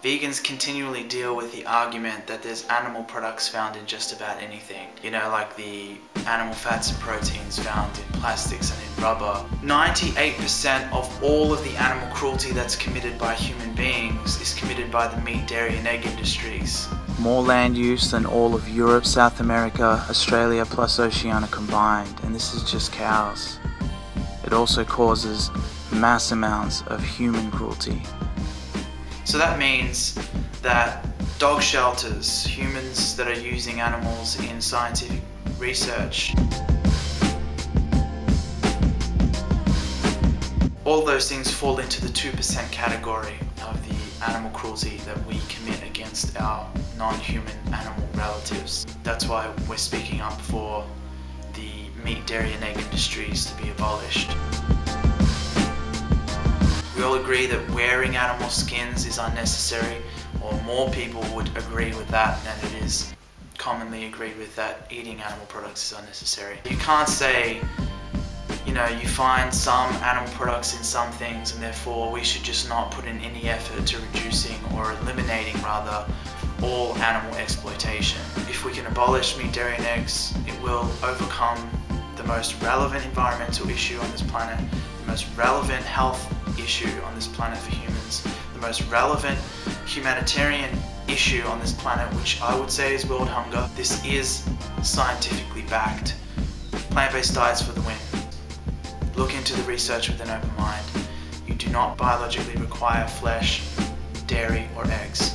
Vegans continually deal with the argument that there's animal products found in just about anything. You know, like the animal fats and proteins found in plastics and in rubber. 98% of all of the animal cruelty that's committed by human beings is committed by the meat, dairy and egg industries. More land use than all of Europe, South America, Australia plus Oceania combined, and this is just cows. It also causes mass amounts of human cruelty. So that means that dog shelters, humans that are using animals in scientific research, all those things fall into the 2% category of the animal cruelty that we commit against our non-human animal relatives. That's why we're speaking up for the meat, dairy and egg industries to be abolished. We all agree that wearing animal skins is unnecessary, or more people would agree with that than it is commonly agreed with that eating animal products is unnecessary. You can't say, you know, you find some animal products in some things and therefore we should just not put in any effort to reducing or eliminating rather all animal exploitation. If we can abolish meat, dairy and eggs, it will overcome the most relevant environmental issue on this planet, the most relevant health issue on this planet for humans, the most relevant humanitarian issue on this planet, which I would say is world hunger. This is scientifically backed. Plant-based diets for the win. Look into the research with an open mind. You do not biologically require flesh, dairy or eggs.